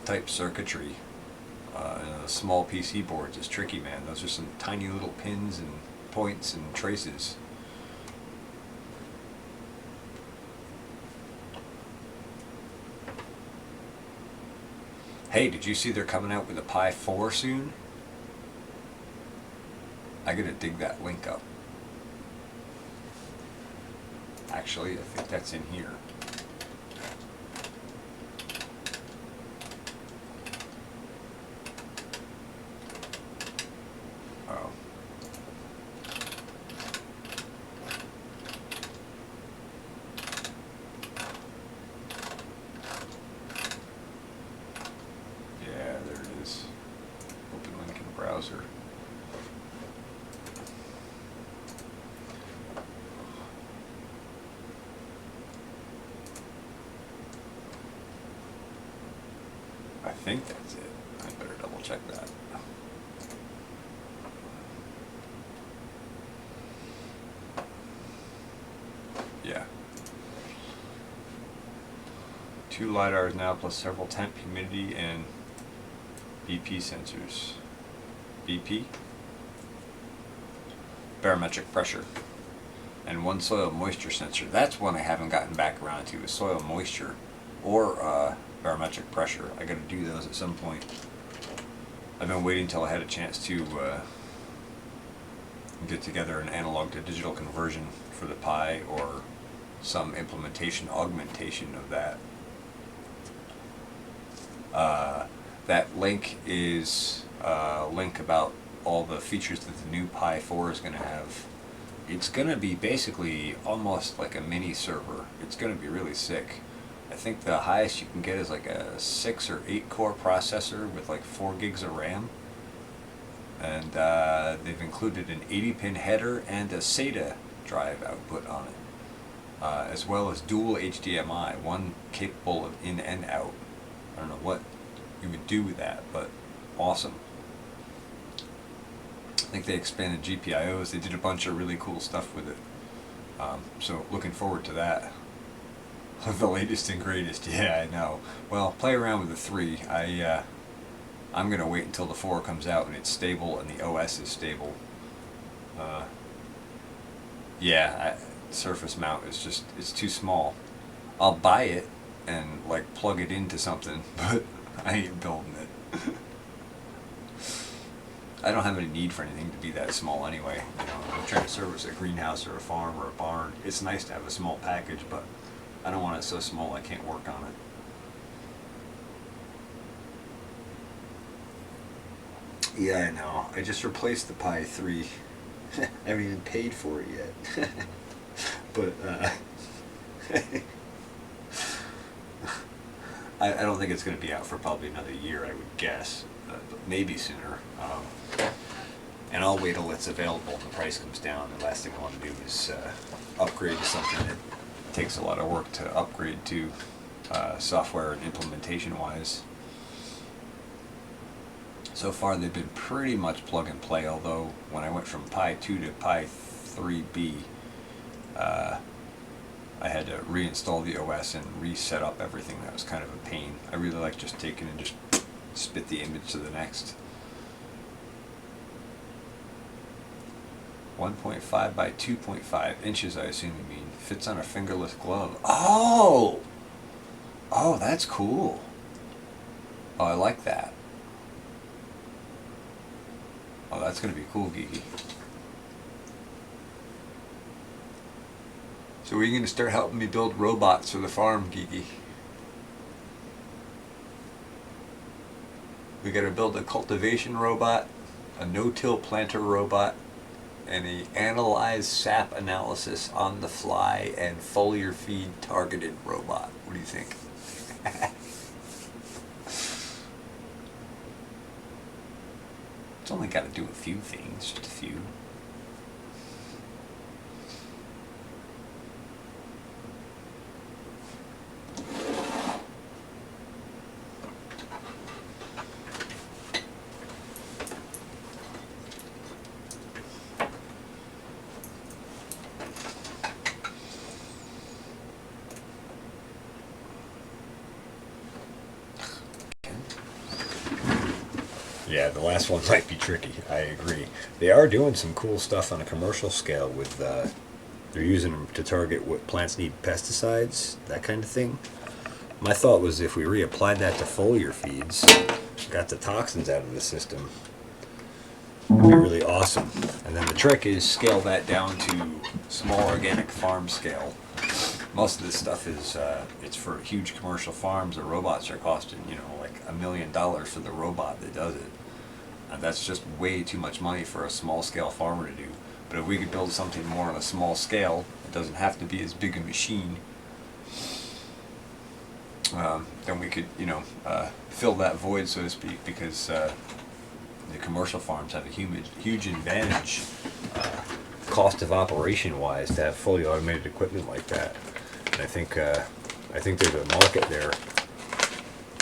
type circuitry, small PC boards is tricky, man. Those are some tiny little pins and points and traces. Hey, did you see they're coming out with a Pi 4 soon? I gotta dig that link up. Actually, I think that's in here. Oh. Yeah, there it is. Open link in browser. I think that's it. I better double check that. Yeah. 2 LiDARs now, plus several temp, humidity, and BP sensors. BP? Barometric pressure. And 1 soil moisture sensor. That's one I haven't gotten back around to, is soil moisture. Or barometric pressure. I gotta do those at some point. I've been waiting till I had a chance to get together an analog to digital conversion for the Pi, or some implementation, augmentation of that. That link is a link about all the features that the new Pi 4 is going to have. It's going to be basically almost like a mini server. It's going to be really sick. I think the highest you can get is like a 6 or 8 core processor with like 4 gigs of RAM. And they've included an 80-pin header and a SATA drive output on it, as well as dual HDMI, one capable of in and out. I don't know what you would do with that, but awesome. I think they expanded GPIOs. They did a bunch of really cool stuff with it. So looking forward to that. The latest and greatest. Yeah, I know. Well, play around with the 3. I'm gonna wait until the 4 comes out and it's stable and the OS is stable. Yeah, surface mount is just, it's too small. I'll buy it and like plug it into something, but I ain't building it. I don't have any need for anything to be that small anyway. You know, I'm trying to service a greenhouse or a farm or a barn. It's nice to have a small package, but I don't want it so small I can't work on it. Yeah, I know. I just replaced the Pi 3. I haven't even paid for it yet. But I don't think it's going to be out for probably another year, I would guess. But maybe sooner. And I'll wait till it's available and the price comes down. The last thing I want to do is upgrade to something that takes a lot of work to upgrade to, software and implementation wise. So far they've been pretty much plug and play, although when I went from Pi 2 to Pi 3B, I had to reinstall the OS and reset up everything. That was kind of a pain. I really like just taking and just spit the image to the next. 1.5 by 2.5 inches, I assume you mean. Fits on a fingerless glove. Oh! Oh, that's cool. Oh, I like that. Oh, that's going to be cool, Geeky. So are you going to start helping me build robots for the farm, Geeky? We got to build a cultivation robot, a no-till planter robot, and a analyze sap analysis on the fly and foliar feed targeted robot. What do you think? It's only got to do a few things, just a few. Yeah, the last one might be tricky. I agree. They are doing some cool stuff on a commercial scale with, they're using them to target what plants need pesticides, that kind of thing. My thought was if we reapplied that to foliar feeds, got the toxins out of the system, it'd be really awesome. And then the trick is scale that down to small organic farm scale. Most of this stuff is, it's for huge commercial farms. The robots are costing, like $1 million for the robot that does it. And that's just way too much money for a small scale farmer to do. But if we could build something more on a small scale, it doesn't have to be as big a machine, then we could, fill that void, so to speak, because the commercial farms have a huge advantage, cost of operation wise, to have fully automated equipment like that. And I think there's a market there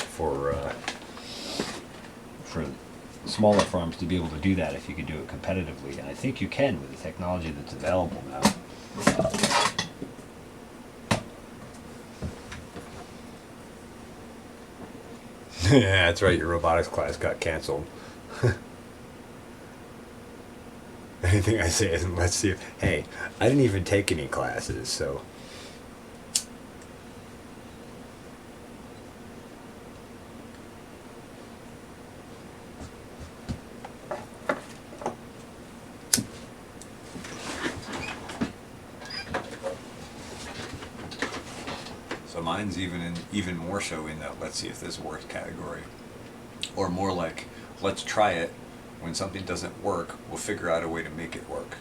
for smaller farms to be able to do that if you could do it competitively, and I think you can with the technology that's available now. Yeah, that's right, your robotics class got canceled. Anything I say isn't, let's see if, hey, I didn't even take any classes, so. So mine's even more so in that let's see if this works category. Or more like, let's try it. When something doesn't work, we'll figure out a way to make it work.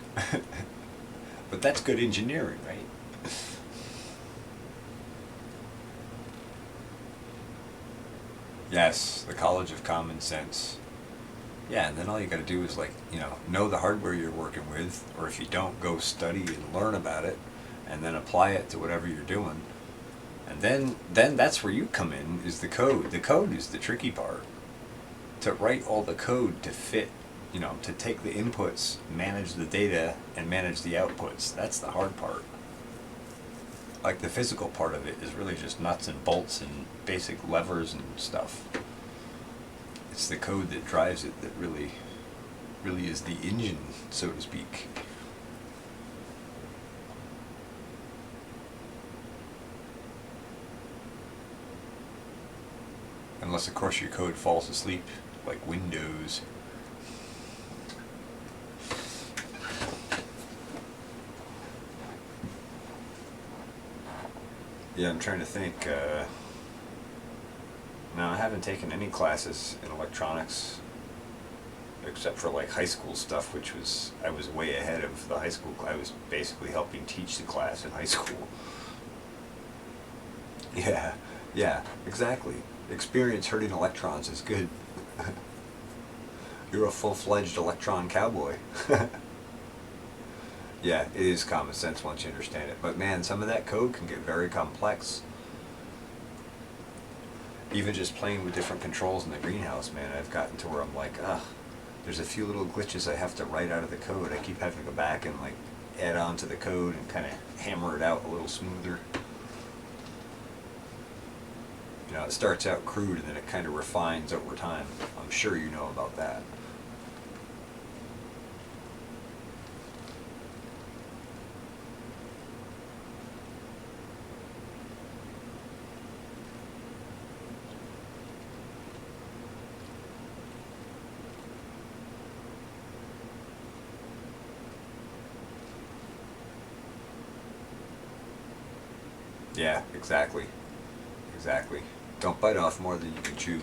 But that's good engineering, right? Yes, the College of Common Sense. Yeah, and then all you gotta do is know the hardware you're working with, or if you don't, go study and learn about it, and then apply it to whatever you're doing. And then that's where you come in, is the code. The code is the tricky part. To write all the code to fit, to take the inputs, manage the data, and manage the outputs. That's the hard part. Like the physical part of it is really just nuts and bolts and basic levers and stuff. It's the code that drives it that really is the engine, so to speak. Unless, of course, your code falls asleep, like Windows. Yeah, I'm trying to think. No, I haven't taken any classes in electronics, except for like high school stuff, I was way ahead of the high school. I was basically helping teach the class in high school. Yeah, exactly. Experience hurting electrons is good. You're a full-fledged electron cowboy. Yeah, it is common sense once you understand it. But man, some of that code can get very complex. Even just playing with different controls in the greenhouse, man, I've gotten to where I'm like, there's a few little glitches I have to write out of the code. I keep having to go back and add on to the code and kind of hammer it out a little smoother. It starts out crude and then it kind of refines over time. I'm sure you know about that. Yeah, exactly. Don't bite off more than you can chew.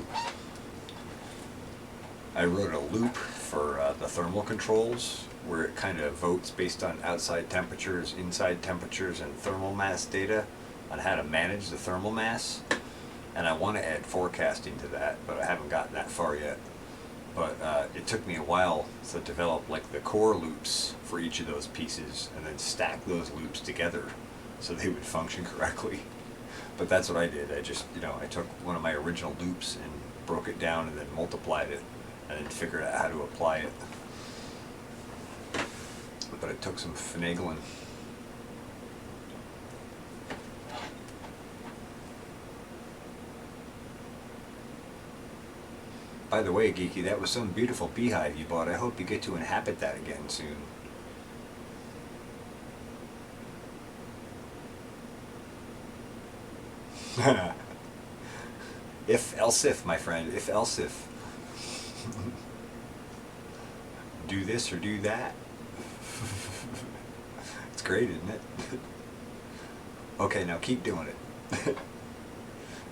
I wrote a loop for the thermal controls where it kind of votes based on outside temperatures, inside temperatures, and thermal mass data on how to manage the thermal mass. And I want to add forecasting to that, but I haven't gotten that far yet. But it took me a while to develop the core loops for each of those pieces and then stack those loops together so they would function correctly. But that's what I did. I just, I took one of my original loops and broke it down and then multiplied it and then figured out how to apply it. But it took some finagling. By the way, Geeky, that was some beautiful beehive you bought. I hope you get to inhabit that again soon. If else if, my friend, if else if. Do this or do that. It's great, isn't it? Okay, now keep doing it.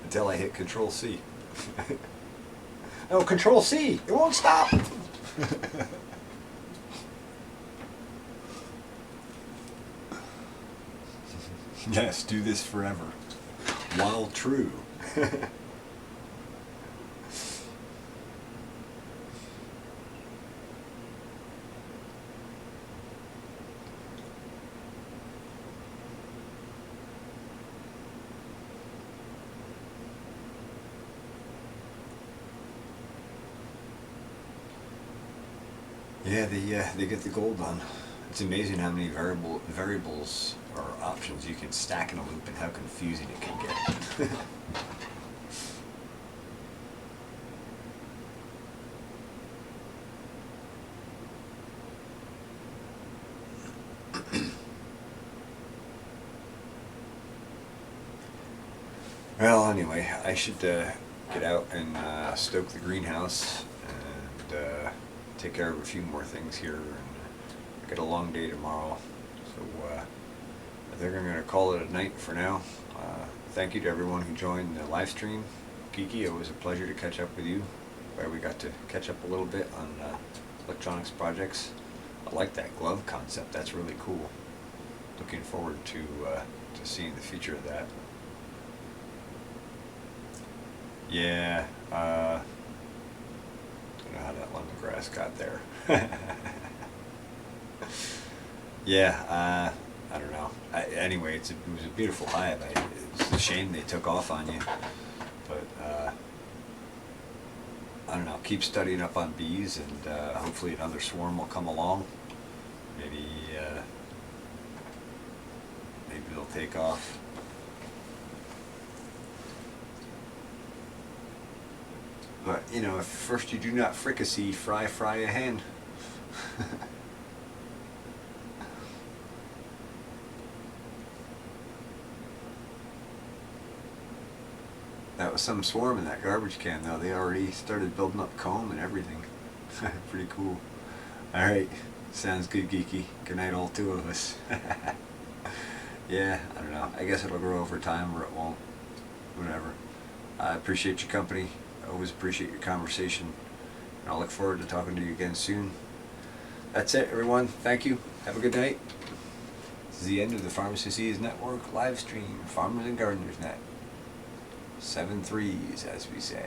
Until I hit Control C. No, Control C! It won't stop! Yes, do this forever. While true. Yeah, they get the gold on. It's amazing how many variables or options you can stack in a loop and how confusing it can get. Well, anyway, I should get out and stoke the greenhouse and take care of a few more things here, and get a long day tomorrow. So I think I'm going to call it a night for now. Thank you to everyone who joined the live stream. Geeky, it was a pleasure to catch up with you. Where we got to catch up a little bit on electronics projects. I like that glove concept. That's really cool. Looking forward to seeing the future of that. Yeah. Don't know how that lemongrass got there. Yeah, I don't know. Anyway, it was a beautiful hive. It's a shame they took off on you. But, I don't know. Keep studying up on bees, and hopefully another swarm will come along. Maybe they'll take off. But, you know, if first you do not fricassee, fry a hen. That was some swarm in that garbage can, though. They already started building up comb and everything. Pretty cool. Alright, sounds good, Geeky. Good night, all two of us. Yeah, I don't know. I guess it'll grow over time, or it won't. Whatever. I appreciate your company. I always appreciate your conversation. And I'll look forward to talking to you again soon. That's it, everyone. Thank you. Have a good night. This is the end of the Farmacy Seas Network live stream. Farmers and Gardeners Net. 7 3s, as we say.